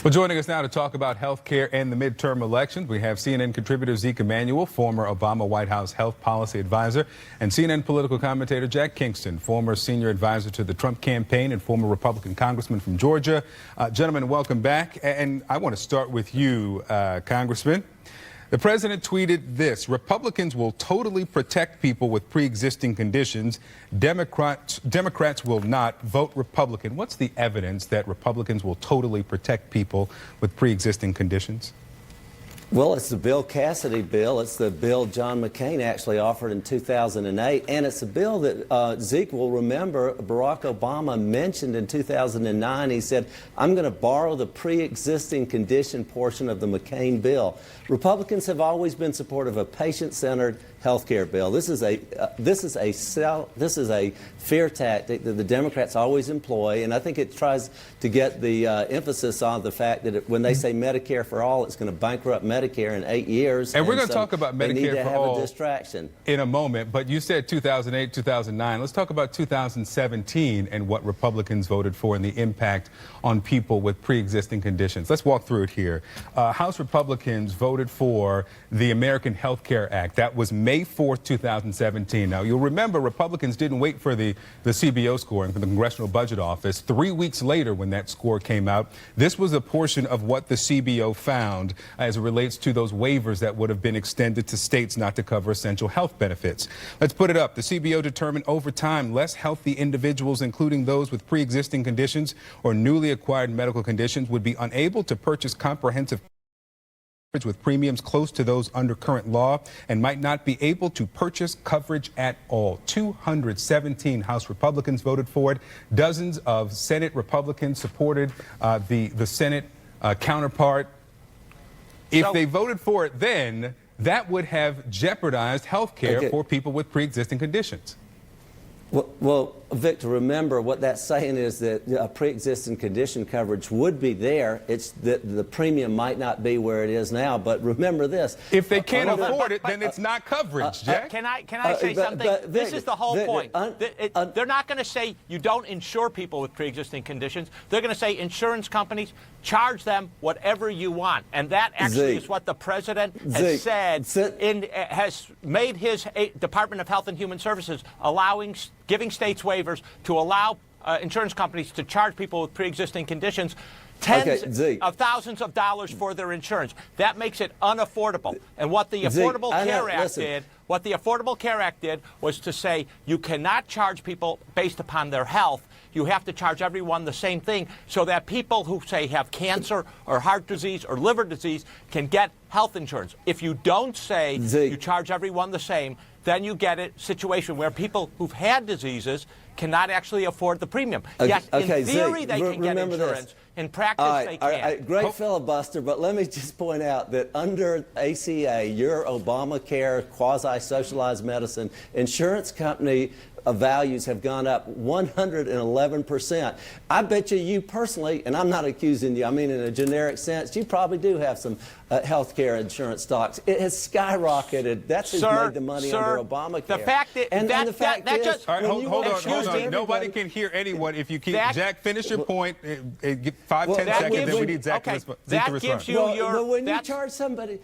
Well, joining us now to talk about health care and the midterm elections, we have CNN contributor Zeke Emanuel, former Obama White House health policy advisor, and CNN political commentator Jack Kingston, former senior advisor to the Trump campaign and former Republican congressman from Georgia. Gentlemen, welcome back. And I want to start with you, Congressman. The president tweeted this: Republicans will totally protect people with pre-existing conditions. Democrats will not. Vote Republican. What's the evidence that Republicans will totally protect people with pre-existing conditions? Well, it's the Bill Cassidy bill. It's the bill John McCain actually offered in 2008. And it's a bill that Zeke will remember Barack Obama mentioned in 2009. He said, I'm going to borrow the pre-existing condition portion of the McCain bill. Republicans have always been supportive of a patient-centered health care bill. This is a fear tactic that the Democrats always employ, and I think it tries to get the emphasis on the fact that when they say Medicare for all, it's going to bankrupt Medicare in 8 years. And we're going to talk about Medicare for all a distraction in a moment, but you said 2008, 2009. Let's talk about 2017 and what Republicans voted for and the impact on people with pre-existing conditions. Let's walk through it here. House Republicans voted for the American Health Care Act. That was May 4th, 2017. Now, you'll remember Republicans didn't wait for the CBO scoring from the Congressional Budget Office. 3 weeks later, when that score came out, this was a portion of what the CBO found as it relates to those waivers that would have been extended to states not to cover essential health benefits. Let's put it up. The CBO determined over time less healthy individuals, including those with pre-existing conditions or newly acquired medical conditions, would be unable to purchase comprehensive with premiums close to those under current law and might not be able to purchase coverage at all. 217 House Republicans voted for it. Dozens of Senate Republicans supported the Senate counterpart. If they voted for it then, that would have jeopardized health care for people with pre-existing conditions. Well, Victor, remember what that's saying is that pre-existing condition coverage would be there. It's that the premium might not be where it is now. But remember this: if they can't afford it, then it's not coverage, Jack. Can I say something? This is the whole point. They're not going to say you don't insure people with pre-existing conditions. They're going to say insurance companies charge them whatever you want, and that actually is what the president has said. Has made his Department of Health and Human Services giving states waivers to allow insurance companies to charge people with pre-existing conditions tens of thousands of dollars for their insurance. That makes it unaffordable. And what the Affordable Care Act did was to say you cannot charge people based upon their health. You have to charge everyone the same thing so that people who, say, have cancer or heart disease or liver disease can get health insurance. If you don't say you charge everyone the same, then you get a situation where people who've had diseases cannot actually afford the premium. Yes, in theory they can get insurance. In practice, they can't. Great filibuster, but let me just point out that under ACA, your Obamacare quasi-socialized medicine, insurance company values have gone up 111%. I bet you personally, and I'm not accusing you, I mean in a generic sense, you probably do have some health care insurance stocks. It has skyrocketed. That's who's made the money under Obamacare. The fact is, the fact is, all right, hold on. Nobody can hear anyone if you keep. Jack, finish your point. 5, 10 seconds, then we need Zach to respond. That gives you but when you charge somebody.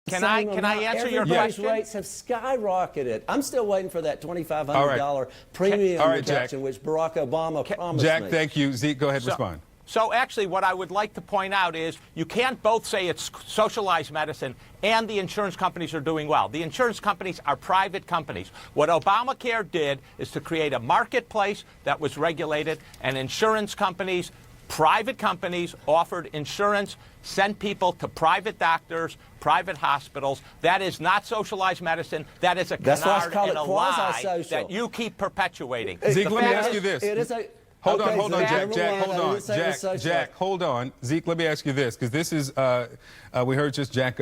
Can I answer your question? Rates have skyrocketed. I'm still waiting for that $2,500 premium reduction, which Barack Obama promised Jack, me. Thank you. Zeke, go ahead and respond. So actually what I would like to point out is you can't both say it's socialized medicine and the insurance companies are doing well. The insurance companies are private companies. What Obamacare did is to create a marketplace that was regulated, and insurance companies, private companies, offered insurance, sent people to private doctors, private hospitals. That is not socialized medicine. That is a canard and a lie that you keep perpetuating. Zeke, let me ask you this. It is a Hold on, Jack, hold on. Zeke, let me ask you this, because this is, we heard just Jack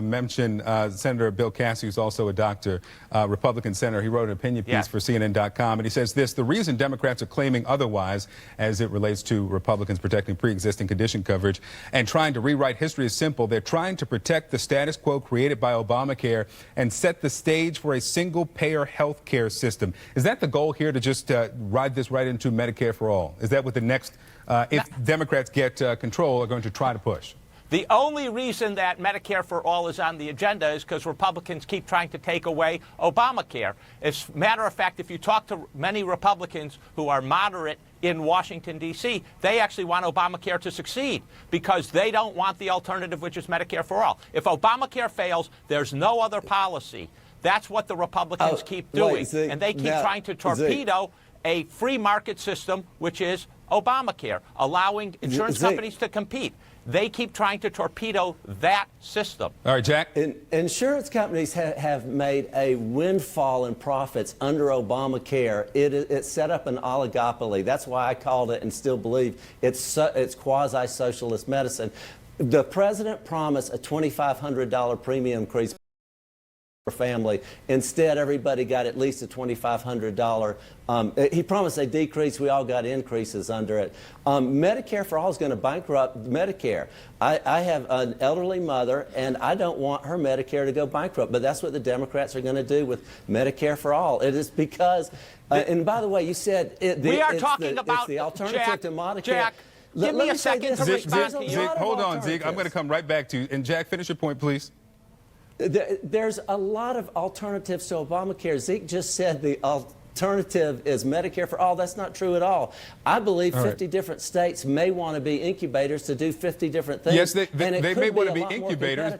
mention Senator Bill Cassidy, who's also a doctor, Republican senator. He wrote an opinion piece for CNN.com, and he says this: the reason Democrats are claiming otherwise as it relates to Republicans protecting pre-existing condition coverage and trying to rewrite history is simple. They're trying to protect the status quo created by Obamacare and set the stage for a single-payer health care system. Is that the goal here, to just ride this right into Medicare for all? Is that what the next if Democrats get control, are going to try to push. The only reason that Medicare for All is on the agenda is because Republicans keep trying to take away Obamacare. As a matter of fact, if you talk to many Republicans who are moderate in Washington, D.C., they actually want Obamacare to succeed because they don't want the alternative, which is Medicare for All. If Obamacare fails, there's no other policy. That's what the Republicans keep doing. Zeke, and they keep trying to torpedo a free market system, which is Obamacare, allowing insurance companies to compete. They keep trying to torpedo that system. All right, Jack. Insurance companies have made a windfall in profits under Obamacare. It set up an oligopoly. That's why I called it, and still believe, it's quasi-socialist medicine. The president promised a $2,500 premium increase per family. Instead, everybody got at least a $2,500. He promised a decrease. We all got increases under it. Medicare for All is going to bankrupt Medicare. I have an elderly mother, and I don't want her Medicare to go bankrupt. But that's what the Democrats are going to do with Medicare for All. It is because, and by the way, you said we are talking about the alternative Jack, to Medicare. Jack, give me a second to respond to you. Zeke, hold on, Zeke. I'm going to come right back to you. And Jack, finish your point, please. There's a lot of alternatives to Obamacare. Zeke just said the alternative is Medicare for All. That's not true at all. I believe 50 different states may want to be incubators to do 50 different things. Yes, they may want to be incubators,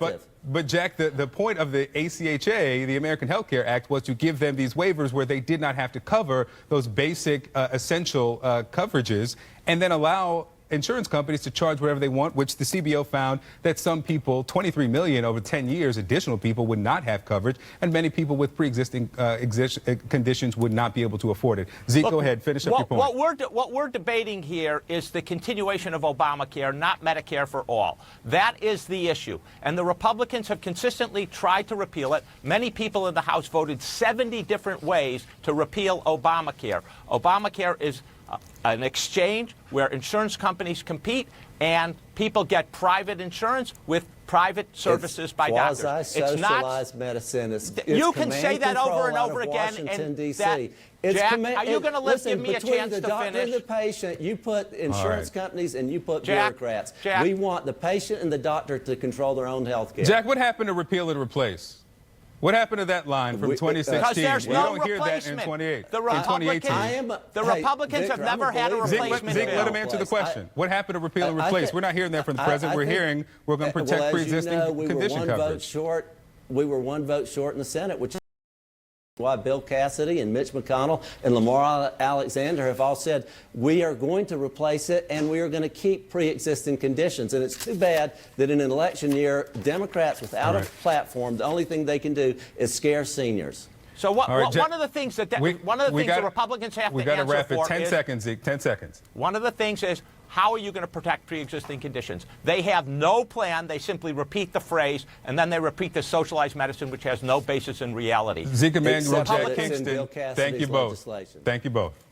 but Jack, the point of the ACHA, the American Health Care Act, was to give them these waivers where they did not have to cover those basic essential coverages, and then allow insurance companies to charge whatever they want, which the CBO found that some people, 23 million over 10 years, additional people would not have coverage, and many people with pre-existing conditions would not be able to afford it. Zeke, go ahead, finish up your point. What we're debating here is the continuation of Obamacare, not Medicare for All. That is the issue. And the Republicans have consistently tried to repeal it. Many people in the House voted 70 different ways to repeal Obamacare. Obamacare is an exchange where insurance companies compete and people get private insurance with private services by doctors. It's not medicine. You can say that over and over again. And Jack, are you going to give me a chance to finish? And the patient, you put insurance companies and you put bureaucrats. We want the patient and the doctor to control their own health care. Jack, what happened to repeal and replace? What happened to that line from 2016? Because there's no don't hear that in 2018. The Republicans have never had a replacement Zeke, let him answer the question. What happened to repeal and replace? We're not hearing that from the president. We're hearing we're going to protect pre-existing condition coverage. We were one vote short in the Senate, which is why Bill Cassidy and Mitch McConnell and Lamar Alexander have all said we are going to replace it and we are going to keep pre-existing conditions. And it's too bad that in an election year, Democrats without a platform, the only thing they can do is scare seniors. So one of the things that the Republicans have to answer for is... We've got to wrap it. 10 seconds, Zeke. 10 seconds. One of the things is, how are you going to protect pre-existing conditions? They have no plan. They simply repeat the phrase, and then they repeat the socialized medicine, which has no basis in reality. Zeke Emanuel, Jack Kingston, thank you both. Thank you both.